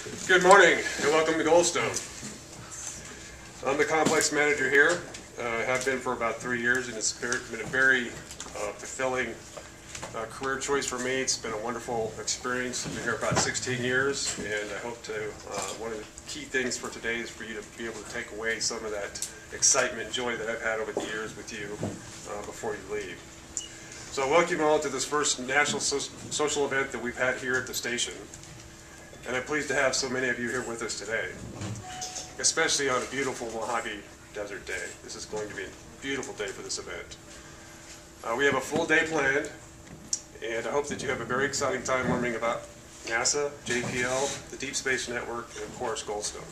Good morning and welcome to Goldstone. I'm the complex manager here. I have been for about 3 years, and it's been a very fulfilling career choice for me. It's been a wonderful experience. I've been here about 16 years, and I hope to, one of the key things for today is for you to be able to take away some of that excitement and joy that I've had over the years with you before you leave. So I welcome you all to this first national social event that we've had here at the station. And I'm pleased to have so many of you here with us today, especially on a beautiful Mojave Desert day. This is going to be a beautiful day for this event. We have a full day planned, and I hope that you have a very exciting time learning about NASA, JPL, the Deep Space Network, and of course Goldstone.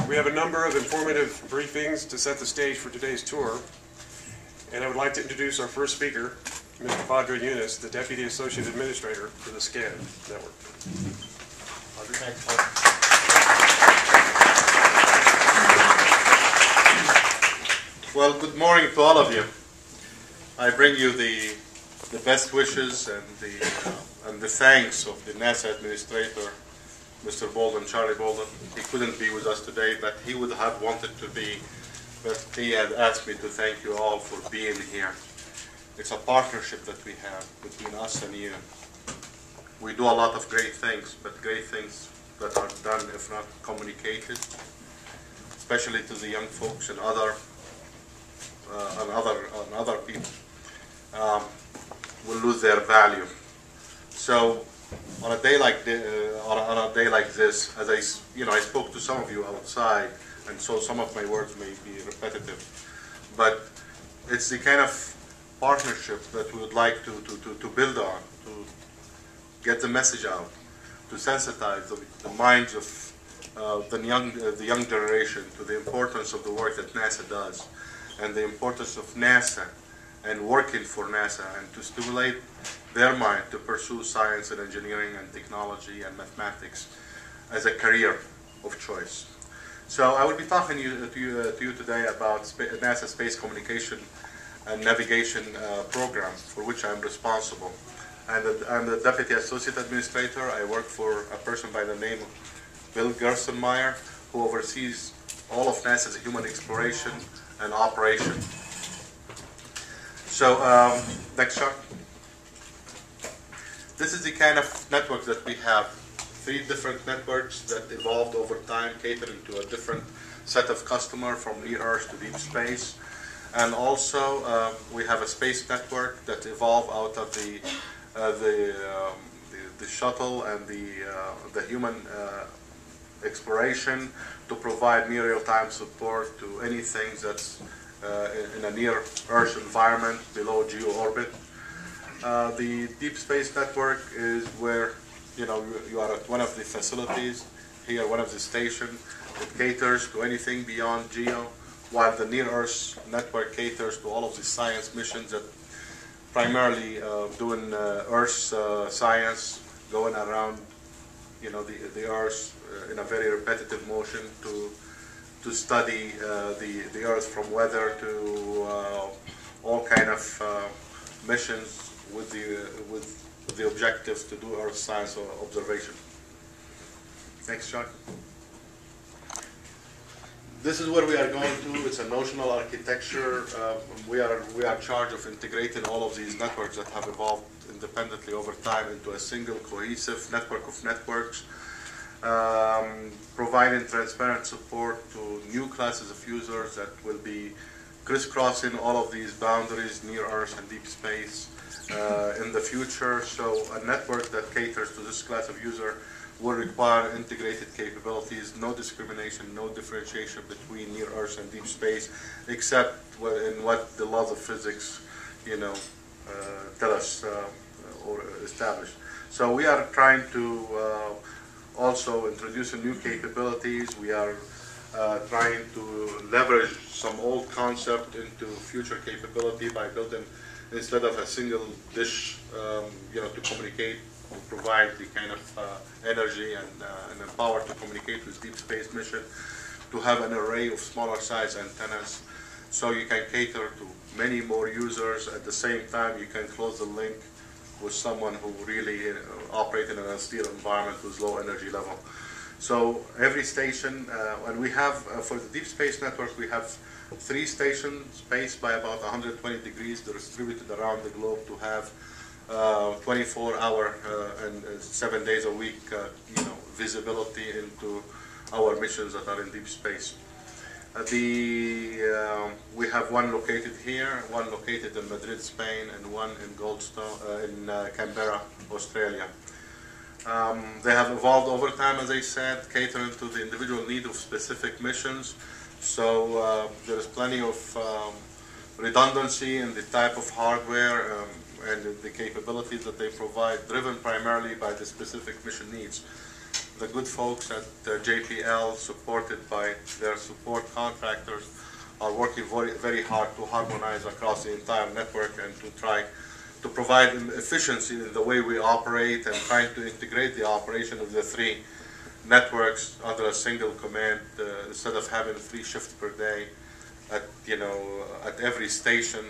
We have a number of informative briefings to set the stage for today's tour, and I would like to introduce our first speaker, Mr. Badri Younes, the Deputy Associate Administrator for the SCAN Network. Well, good morning to all of you. I bring you the best wishes and the thanks of the NASA Administrator, Mr. Bolden, Charlie Bolden. He couldn't be with us today, but he would have wanted to be. But he had asked me to thank you all for being here. It's a partnership that we have between us and you. We do a lot of great things, but great things that are done if not communicated, especially to the young folks and other people, will lose their value. So on a day like this, as I spoke to some of you outside, and so some of my words may be repetitive, but it's the kind of partnership that we would like to build on, to get the message out, to sensitize the minds of the young generation to the importance of the work that NASA does, and the importance of NASA and working for NASA, and to stimulate their mind to pursue science and engineering and technology and mathematics as a career of choice. So I will be talking to you today about NASA Space Communication and Navigation Program, for which I am responsible. I'm the Deputy Associate Administrator. I work for a person by the name of Bill Gerstenmaier, who oversees all of NASA's human exploration and operation. So, next chart. This is the kind of network that we have. 3 different networks that evolved over time, catering to a different set of customers from near Earth to deep space. And also, we have a space network that evolved out of the shuttle and the human exploration to provide near real-time support to anything that's in a near Earth environment below geo orbit. The deep space network is where you are at one of the facilities here, one of the stations. It caters to anything beyond geo, while the near Earth network caters to all of the science missions that primarily doing Earth science, going around the Earth in a very repetitive motion to study the Earth, from weather to all kind of missions with the objectives to do Earth science or observation. Next chart. This is where we are going to. It's a notional architecture. We are charged of integrating all of these networks that have evolved independently over time into a single cohesive network of networks, providing transparent support to new classes of users that will be crisscrossing all of these boundaries, near Earth and deep space, in the future. So a network that caters to this class of user will require integrated capabilities, no discrimination, no differentiation between near Earth and deep space, except in what the laws of physics, tell us or establish. So we are trying to also introduce new capabilities. We are trying to leverage some old concept into future capability by building, instead of a single dish, to communicate, to provide the kind of energy and power to communicate with deep space mission, to have an array of smaller size antennas, so you can cater to many more users. At the same time, you can close the link with someone who really operated in a steel environment with low energy level. So every station, and we have, for the deep space network, we have 3 stations spaced by about 120 degrees. They're distributed around the globe to have 24-hour and 7 days a week, visibility into our missions that are in deep space. We have one located here, one located in Madrid, Spain, and one in Canberra, Australia. They have evolved over time, as I said, catering to the individual need of specific missions. So there is plenty of redundancy in the type of hardware and the capabilities that they provide, driven primarily by the specific mission needs. The good folks at JPL, supported by their support contractors, are working very hard to harmonize across the entire network and to try to provide efficiency in the way we operate and trying to integrate the operation of the 3 networks under a single command instead of having 3 shifts per day at every station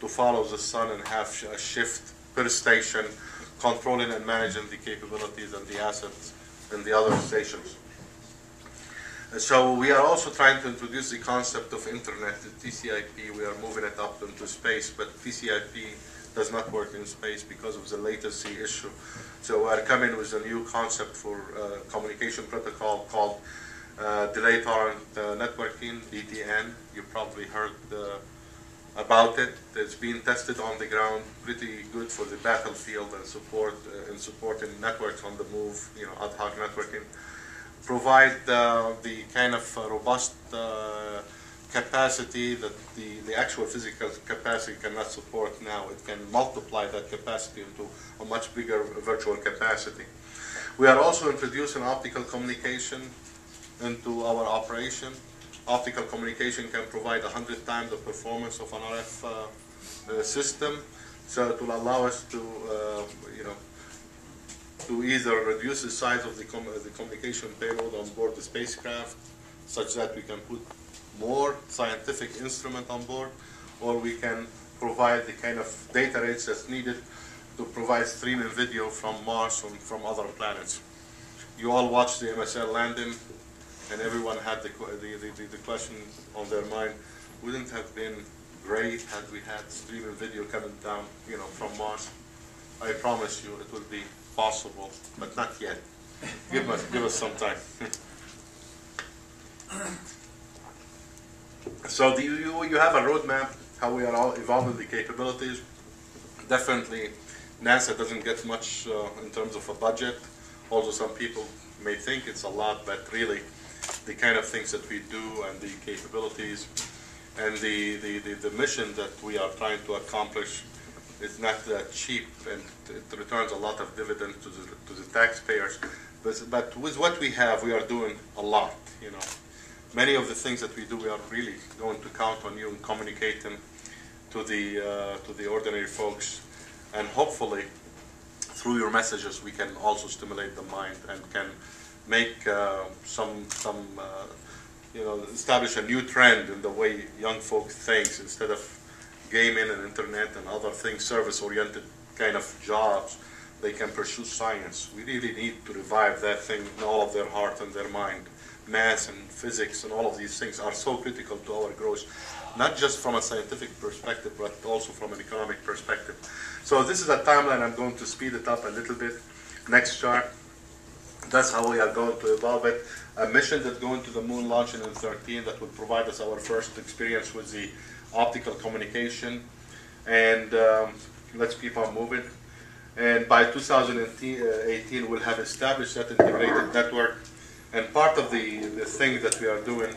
to follow the sun and have a shift per station controlling and managing the capabilities and the assets in the other stations. So we are also trying to introduce the concept of internet, the TCP. We are moving it up into space, but TCP does not work in space because of the latency issue. So we are coming with a new concept for communication protocol called delay tolerant networking, DTN. You probably heard about it. It's being tested on the ground, pretty good for the battlefield and supporting networks on the move, ad hoc networking. Provide the kind of robust capacity that the actual physical capacity cannot support now. It can multiply that capacity into a much bigger virtual capacity. We are also introducing optical communication into our operation. Optical communication can provide 100 times the performance of an RF system, so it will allow us to, to either reduce the size of the communication payload on board the spacecraft, such that we can put more scientific instrument on board, or we can provide the kind of data rates that's needed to provide streaming video from Mars and from other planets. You all watched the MSL landing, and everyone had the question on their mind, wouldn't it have been great had we had streaming video coming down, from Mars? I promise you it will be possible, but not yet. Give us some time. So you have a roadmap, how we are all evolving the capabilities. Definitely NASA doesn't get much in terms of a budget, although some people may think it's a lot, but really the kind of things that we do and the capabilities and the mission that we are trying to accomplish is not that cheap, and it returns a lot of dividends to the taxpayers. But with what we have, we are doing a lot. Many of the things that we do, we are really going to count on you and communicating to the ordinary folks, and hopefully through your messages we can also stimulate the mind and can make establish a new trend in the way young folk thinks. Instead of gaming and internet and other things, service-oriented kind of jobs, they can pursue science. We really need to revive that thing in all of their heart and their mind. Math and physics and all of these things are so critical to our growth, not just from a scientific perspective, but also from an economic perspective. So this is a timeline. I'm going to speed it up a little bit. Next chart. That's how we are going to evolve it. A mission that's going to the moon launching in 2013 that will provide us our first experience with the optical communication. And let's keep on moving. And by 2018, we'll have established that integrated network. And part of the thing that we are doing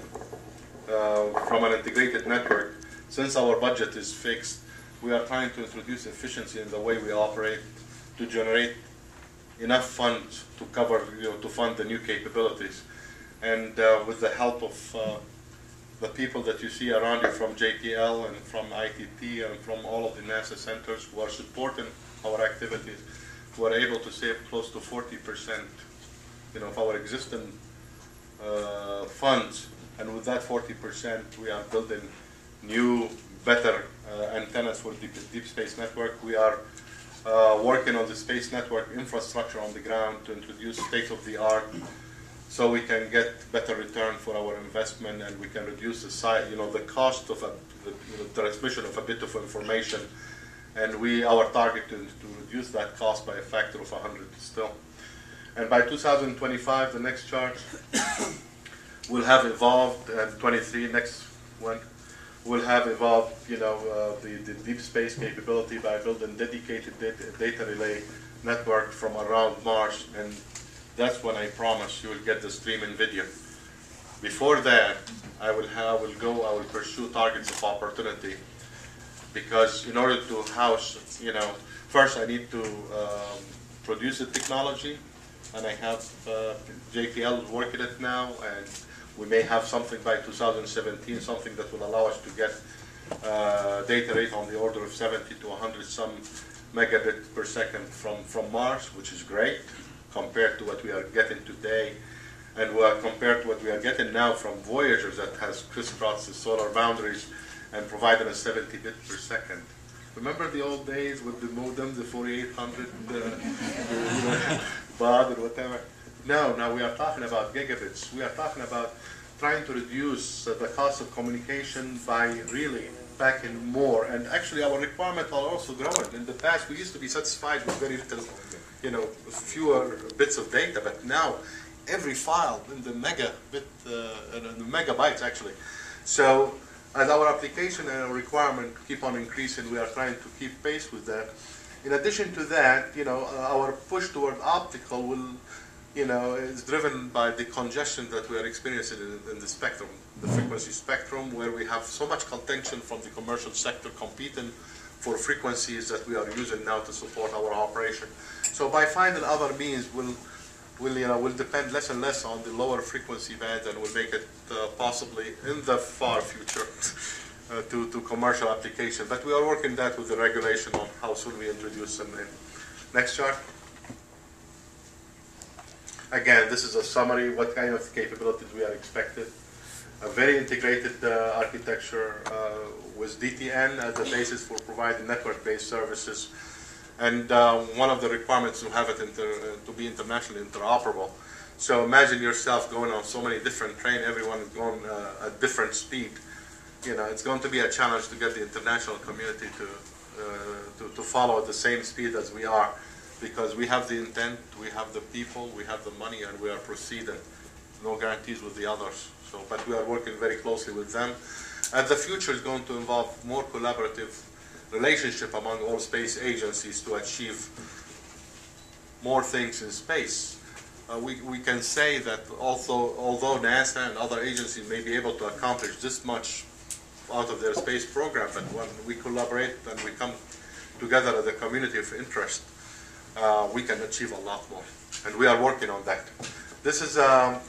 from an integrated network, since our budget is fixed, we are trying to introduce efficiency in the way we operate to generate enough funds to cover, to fund the new capabilities. And with the help of the people that you see around you from JPL and from ITT and from all of the NASA centers who are supporting our activities, we are able to save close to 40% of our existing funds. And with that 40%, we are building new, better antennas for the deep space network. We are working on the space network infrastructure on the ground to introduce state-of-the-art so we can get better return for our investment, and we can reduce the size, the cost of the transmission of a bit of information. And our target is to reduce that cost by a factor of 100 still. And by 2025, the next chart will have evolved, and 23, next one, will have evolved, the deep space capability by building dedicated data relay network from around Mars, and that's when I promise you will get the streaming video. Before that, I will pursue targets of opportunity, because in order to house, first I need to produce the technology, and I have JPL working it now, and we may have something by 2017, something that will allow us to get data rate on the order of 70 to 100 some megabit per second from Mars, which is great compared to what we are getting today, and compared to what we are getting now from Voyager that has crisscrossed the solar boundaries and provided us 70 bits per second. Remember the old days with the modem, the 4800 baud or whatever? No, now we are talking about gigabits. We are talking about trying to reduce the cost of communication by really packing more. And actually our requirements are also growing. In the past we used to be satisfied with very little, fewer bits of data, but now every file in the megabit, the megabytes actually. So as our application and our requirement keep on increasing, we are trying to keep pace with that. In addition to that, our push toward optical will, is driven by the congestion that we are experiencing in the spectrum, the frequency spectrum, where we have so much contention from the commercial sector competing for frequencies that we are using now to support our operation. So by finding other means, we'll depend less and less on the lower frequency bands, and we'll make it possibly in the far future to commercial application. But we are working that with the regulation on how soon we introduce them in. Next chart. Again, this is a summary, what kind of capabilities we are expected. A very integrated architecture with DTN as the basis for providing network-based services. And one of the requirements to have it to be internationally interoperable. So imagine yourself going on so many different trains, everyone is going at different speed. It's going to be a challenge to get the international community to follow at the same speed as we are, because we have the intent, we have the people, we have the money, and we are proceeding. No guarantees with the others. So, but we are working very closely with them. And the future is going to involve more collaborative relationship among all space agencies to achieve more things in space. We can say that although NASA and other agencies may be able to accomplish this much out of their space program, but when we collaborate and we come together as a community of interest, we can achieve a lot more. And we are working on that. This is a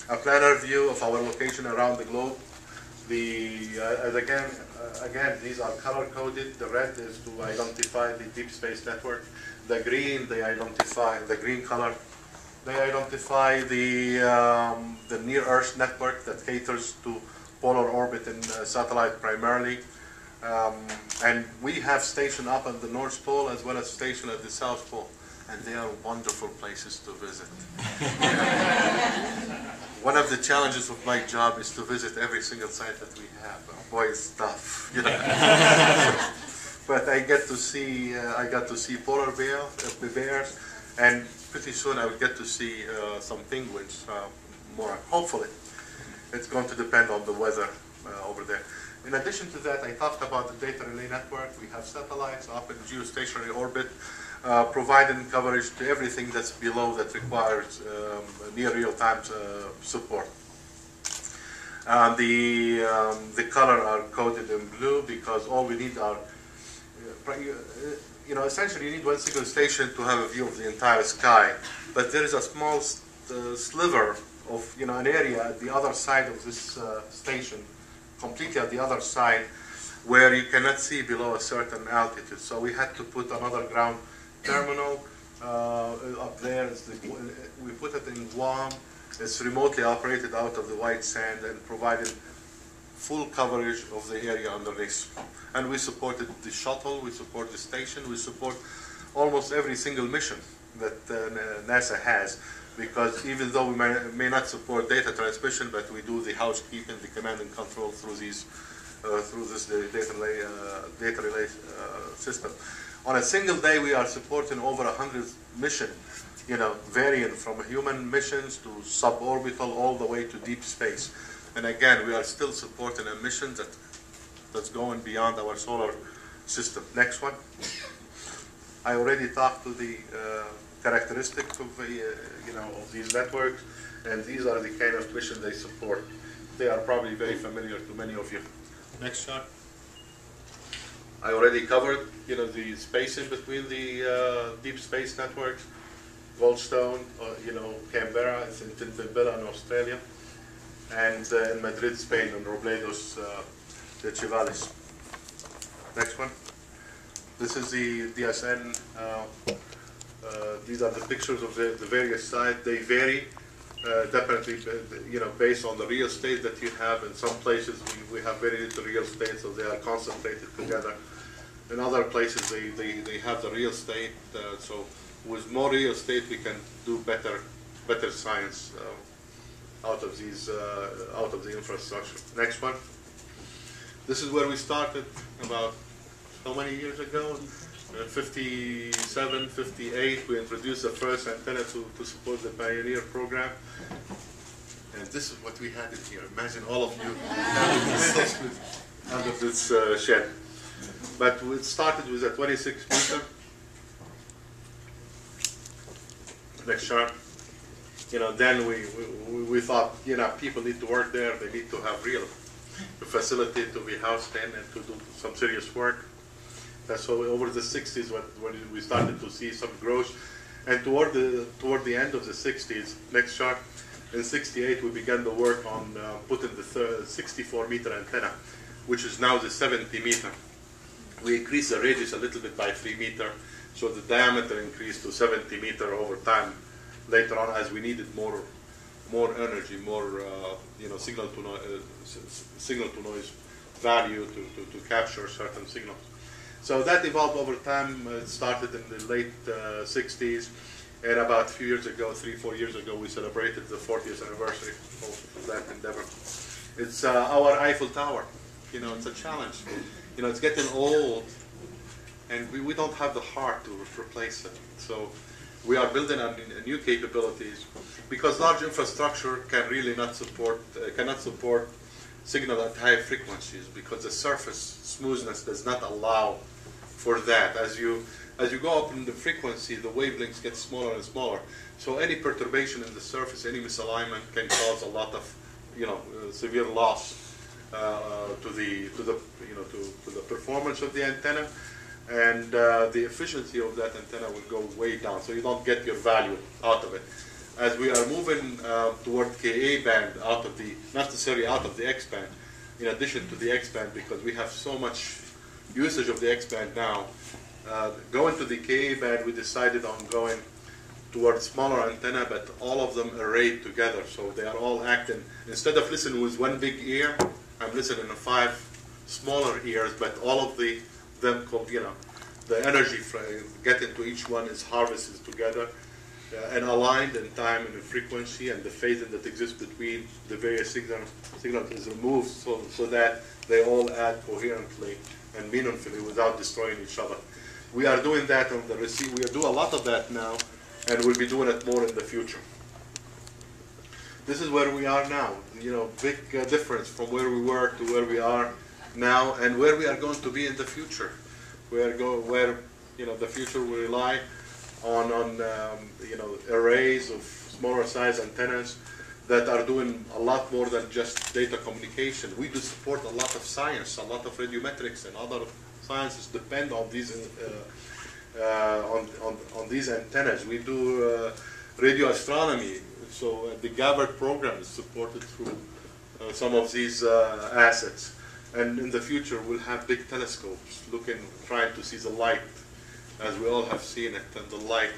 planar view of our location around the globe. Again, these are color-coded. The red is to identify the deep space network. The green, the green color, they identify the near-Earth network that caters to polar orbit and satellite primarily. And we have stationed up at the North Pole as well as stationed at the South Pole. And they are wonderful places to visit. One of the challenges of my job is to visit every single site that we have. Boy, it's tough, But I got to see polar bears, and pretty soon I will get to see some penguins. More, hopefully. It's going to depend on the weather over there. In addition to that, I talked about the data relay network. We have satellites up in geostationary orbit, providing coverage to everything that's below that requires near real-time support. The color are coded in blue because all we need are, essentially you need one single station to have a view of the entire sky. But there is a small sliver of, an area at the other side of this station, completely at the other side, where you cannot see below a certain altitude. So we had to put another ground terminal up there. We put it in Guam. It's remotely operated out of the white sand and provided full coverage of the area underneath. And we supported the shuttle, we support the station, we support almost every single mission that NASA has, because even though we may not support data transmission, but we do the housekeeping, the command and control through these through this data relay system. On a single day, we are supporting over 100 missions, varying from human missions to suborbital all the way to deep space. And again, we are still supporting a mission that's going beyond our solar system. Next one. I already talked to the characteristics of of these networks, and these are the kind of missions they support. They are probably very familiar to many of you. Next shot. I already covered, the spacing between the deep space networks. Goldstone, Canberra, it's in Tintinbilla in Australia, and in Madrid, Spain, in Robledos de Chivalis. Next one. This is the DSN. These are the pictures of the various sites. They vary, definitely, based on the real estate that you have. In some places, we have very little real estate, so they are concentrated together. In other places, they have the real estate, so with more real estate, we can do better science out of the infrastructure. Next one. This is where we started about how many years ago? 57, 58. We introduced the first antenna to support the Pioneer program. And this is what we had in here. Imagine all of you under this shed. But we started with a 26 meter. Next chart. Then we thought, people need to work there. They need to have real facility to be housed in and to do some serious work. So over the 60s, when we started to see some growth, and toward the end of the 60s, next chart, in 68 we began the work on putting the 64 meter antenna, which is now the 70 meter. We increased the radius a little bit by 3 meters, so the diameter increased to 70 meters over time. Later on, as we needed more energy, more signal to noise value to capture certain signals. So that evolved over time. It started in the late 60s, and about a few years ago, 3-4 years ago, we celebrated the 40th anniversary of that endeavor. It's our Eiffel Tower. It's a challenge. It's getting old, and we don't have the heart to replace it. So we are building on new capabilities, because large infrastructure can really cannot support signal at high frequencies, because the surface smoothness does not allow for that. As you go up in the frequency, the wavelengths get smaller and smaller. So any perturbation in the surface, any misalignment, can cause a lot of severe loss to the performance of the antenna, and the efficiency of that antenna will go way down. So you don't get your value out of it. As we are moving toward Ka band, not necessarily out of the X band, in addition to the X band, because we have so much usage of the X band now, going to the Ka band, we decided on going towards smaller antenna, but all of them arrayed together, so they are all acting. Instead of listening with one big ear, I'm listening to 5 smaller ears, but all of the energy getting to each one is harvested together. And aligned in time and in frequency, and the phasing that exists between the various signals is removed, so that they all add coherently and meaningfully without destroying each other. We are doing that on the receive. We do a lot of that now, and we'll be doing it more in the future. This is where we are now. Big difference from where we were to where we are now, and where we are going to be in the future. Where the future will rely on arrays of smaller size antennas that are doing a lot more than just data communication. We do support a lot of science, a lot of radiometrics and other sciences depend on these on these antennas. We do radio astronomy, so the Gabbard program is supported through some of these assets. And in the future, we'll have big telescopes trying to see the light, as we all have seen it, and the light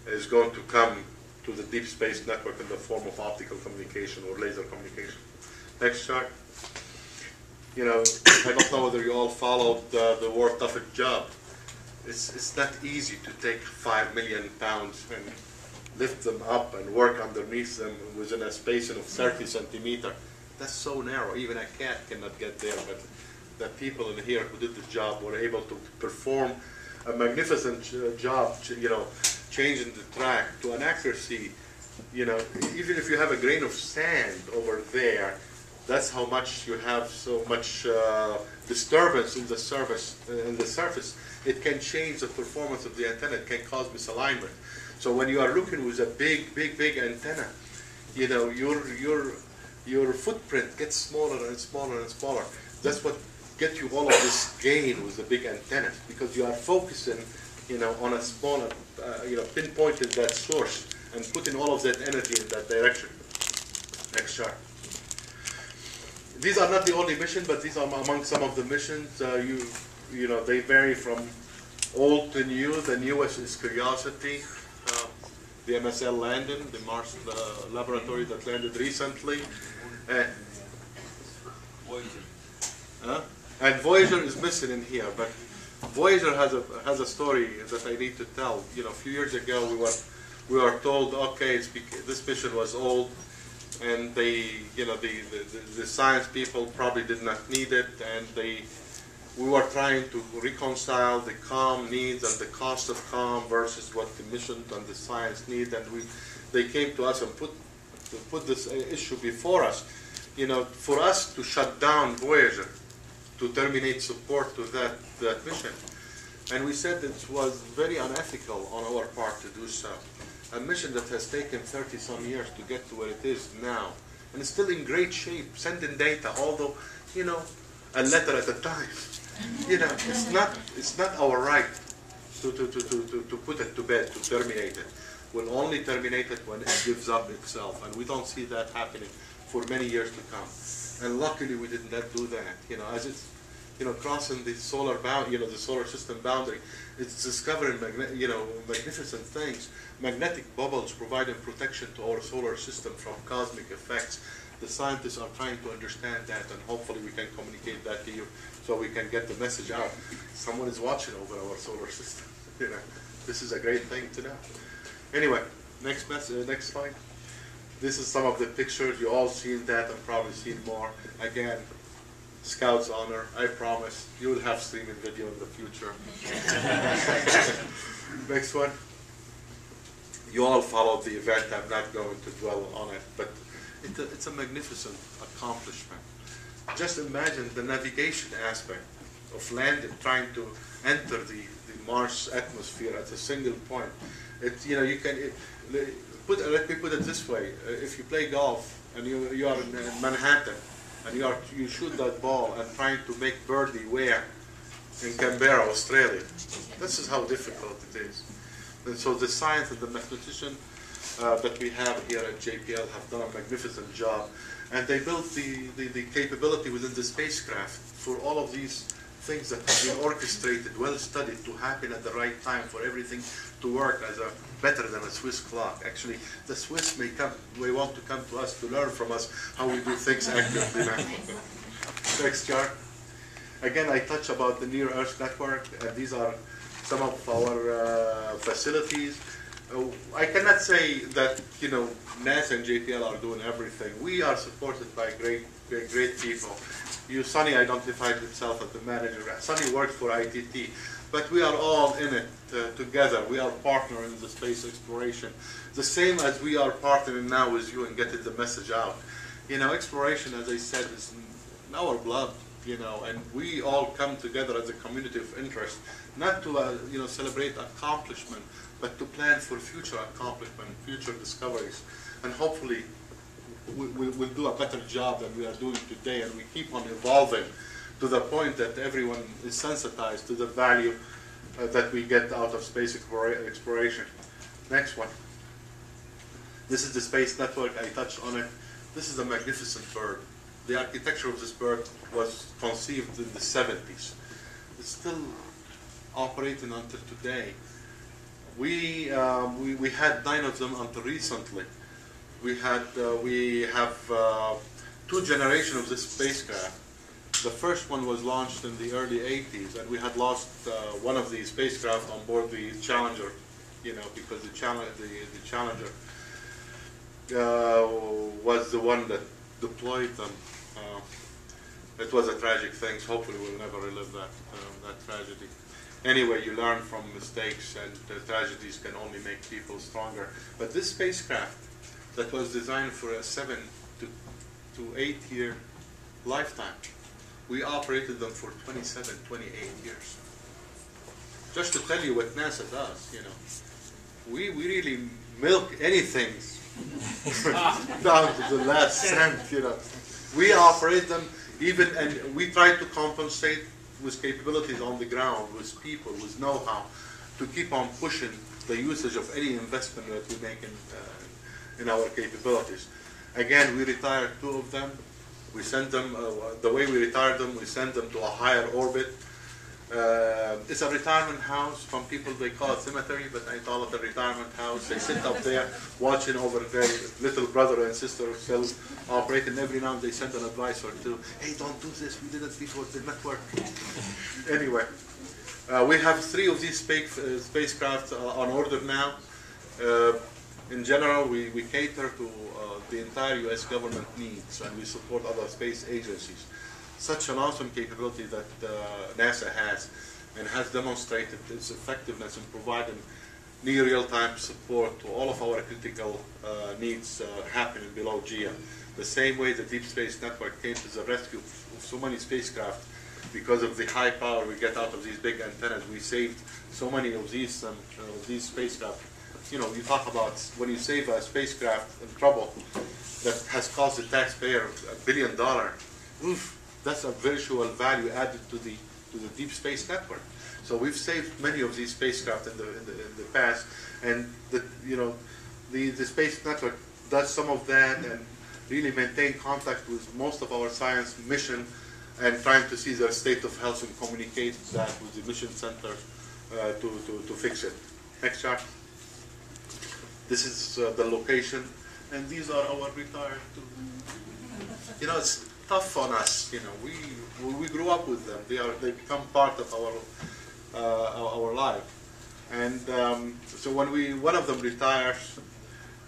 is going to come to the deep space network in the form of optical communication or laser communication. Next chart. I don't know whether you all followed the War Toughest Job. it's not easy to take 5 million pounds and lift them up and work underneath them within a space of 30 centimeter. That's so narrow. Even a cat cannot get there. But the people in here who did the job were able to perform a magnificent job, changing the track to an accuracy. Even if you have a grain of sand over there, that's how much you have so much disturbance in the surface. It can change the performance of the antenna. It can cause misalignment. So when you are looking with a big antenna, your footprint gets smaller and smaller and smaller. That's what gets you all of this gain with the big antenna, because you are focusing, on a smaller, pinpointing that source and putting all of that energy in that direction. Next chart. These are not the only mission, but these are among some of the missions. They vary from old to new. The newest is Curiosity, the MSL landing, the Mars laboratory that landed recently. Voyager. And Voyager is missing in here, but Voyager has a story that I need to tell. A few years ago we were told, okay, this mission was old, and the science people probably did not need it, and we were trying to reconcile the comm needs and the cost of comm versus what the mission and the science need, and they came to us and put this issue before us. For us to shut down Voyager, to terminate support to that mission. And we said it was very unethical on our part to do so. A mission that has taken 30-some years to get to where it is now, and it's still in great shape, sending data, although, a letter at a time. It's not our right to put it to bed, to terminate it. We'll only terminate it when it gives up itself, and we don't see that happening for many years to come. And luckily we did not do that. As it's crossing the solar the solar system boundary, it's discovering magnificent things. Magnetic bubbles providing protection to our solar system from cosmic effects. The scientists are trying to understand that, and hopefully we can communicate that to you so we can get the message out. Someone is watching over our solar system. This is a great thing to know. Anyway, next slide. This is some of the pictures. You all seen that and probably seen more. Again, Scout's honor. I promise you will have streaming video in the future. Next one. You all followed the event. I'm not going to dwell on it, but it's a magnificent accomplishment. Just imagine the navigation aspect of landing, trying to enter the Mars atmosphere at a single point. Let me put it this way: if you play golf and you are in Manhattan and you shoot that ball and trying to make birdie where in Canberra, Australia, this is how difficult it is. And so the science and the mathematician that we have here at JPL have done a magnificent job, and they built the capability within the spacecraft for all of these things that have been orchestrated, well studied, to happen at the right time for everything to work as better than a Swiss clock. Actually, the Swiss may want to come to us to learn from us how we do things accurately now. Next chart. Again, I touch about the Near Earth Network, and these are some of our facilities. I cannot say that NASA and JPL are doing everything. We are supported by great people. Sonny identified himself as the manager. Sonny worked for ITT, but we are all in it together. We are partnering in the space exploration, the same as we are partnering now with you in getting the message out. Exploration, as I said, is in our blood. And we all come together as a community of interest, not to celebrate accomplishment, but to plan for future accomplishment, future discoveries, and hopefully we'll do a better job than we are doing today, and we keep on evolving to the point that everyone is sensitized to the value that we get out of space exploration. Next one. This is the space network. I touched on it. This is a magnificent bird. The architecture of this bird was conceived in the 70s. It's still operating until today. We had 9 of them until recently. We have 2 generations of this spacecraft. the first one was launched in the early 80s, and we had lost one of the spacecraft on board the Challenger, because the Challenger was the one that deployed them. It was a tragic thing. So hopefully we'll never relive that tragedy. Anyway, you learn from mistakes, and tragedies can only make people stronger. But this spacecraft that was designed for a 7 to 8 year lifetime, we operated them for 27, 28 years. Just to tell you what NASA does, we really milk anything down to the last cent, We operate them and we try to compensate with capabilities on the ground, with people, with know-how, to keep on pushing the usage of any investment that we make in our capabilities. Again, we retired 2 of them. We sent them, the way we retired them, we sent them to a higher orbit. It's a retirement house. Some people, they call it cemetery, but I call it a retirement house. They sit up there watching over their little brother and sister still operating. Every now and then they send an advice or two. Hey, don't do this. We did it before. It did not work. Anyway, we have 3 of these spacecraft on order now. In general, we cater to the entire U.S. government needs, and we support other space agencies. Such an awesome capability that NASA has, and has demonstrated its effectiveness in providing near real-time support to all of our critical needs happening below GEA. The same way the Deep Space Network came to the rescue of so many spacecraft because of the high power we get out of these big antennas. We saved so many of these spacecraft. You talk about when you save a spacecraft in trouble that has cost the taxpayer $1 billion. Oof. That's a virtual value added to the Deep Space Network. So we've saved many of these spacecraft in the past, and the Space Network does some of that and really maintain contact with most of our science mission, and trying to see their state of health and communicate that with the mission center to fix it. Next chart. This is the location, and these are our retired. It's tough on us. We grew up with them. They become part of our life. And so when one of them retires,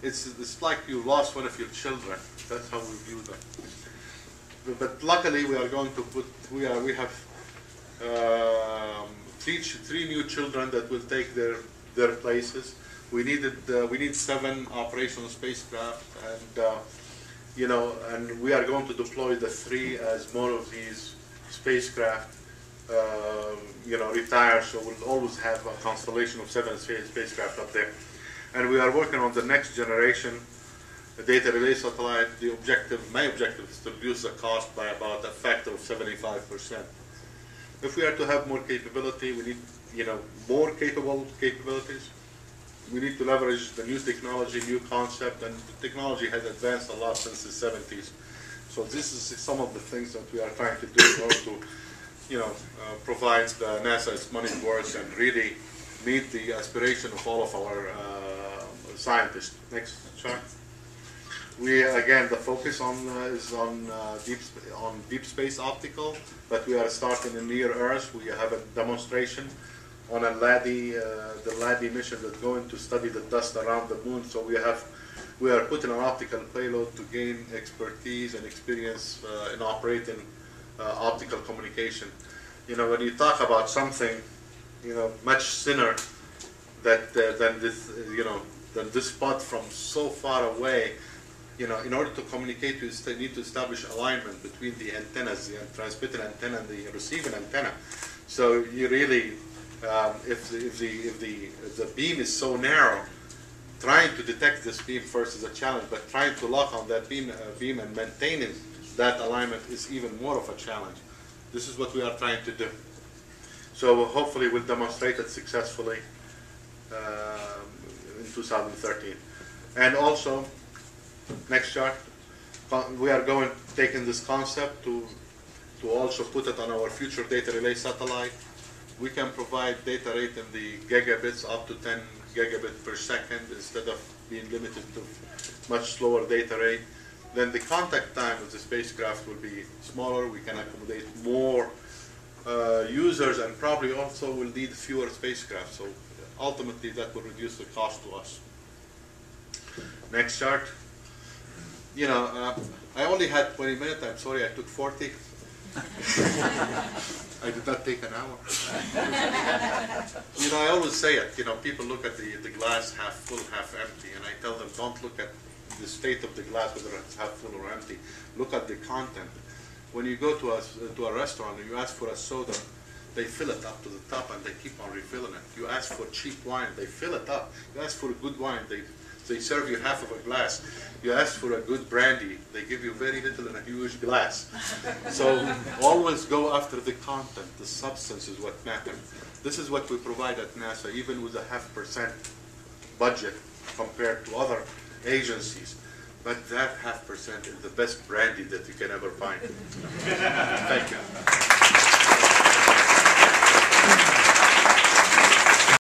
it's like you lost one of your children. That's how we view them. But luckily, we are going to we have 3 new children that will take their places. We need 7 operational spacecraft, and we are going to deploy the 3 as more of these spacecraft, retire. So we'll always have a constellation of 7 spacecraft up there. And we are working on the next generation data relay satellite. My objective is to reduce the cost by about a factor of 75%. If we are to have more capability, we need, more capable capabilities. We need to leverage the new technology, new concept, and the technology has advanced a lot since the 70s. So this is some of the things that we are trying to do in order to, provide NASA its money's worth and really meet the aspiration of all of our scientists. Next chart. Again, the focus is on deep space optical, but we are starting in near Earth. We have a demonstration on a the LADI mission that's going to study the dust around the moon. So we are putting an optical payload to gain expertise and experience in operating optical communication. When you talk about something, much thinner than this spot from so far away, in order to communicate, you need to establish alignment between the antennas, the transmitting antenna and the receiving antenna. So you really, if the beam is so narrow, trying to detect this beam first is a challenge, but trying to lock on that beam and maintaining that alignment is even more of a challenge. This is what we are trying to do. So hopefully we'll demonstrate it successfully in 2013. And also, next chart, we are taking this concept to also put it on our future data relay satellite. We can provide data rate in the gigabits up to 10 gigabits per second instead of being limited to much slower data rate. then the contact time of the spacecraft will be smaller. We can accommodate more users, and probably also will need fewer spacecraft. So ultimately, that will reduce the cost to us. Next chart. You know, I only had 20 minutes. I'm sorry, I took 40. I did not take an hour. You know, I always say it. You know, people look at the glass half full, half empty, and I tell them, don't look at the state of the glass, whether it's half full or empty. Look at the content. When you go to a restaurant and you ask for a soda, they fill it up to the top and they keep on refilling it. You ask for cheap wine, they fill it up. You ask for a good wine, they serve you half of a glass. You ask for a good brandy, they give you very little in a huge glass. So always go after the content. The substance is what matters. This is what we provide at NASA, even with a 0.5% budget compared to other agencies. But that 0.5% is the best brandy that you can ever find. Thank you.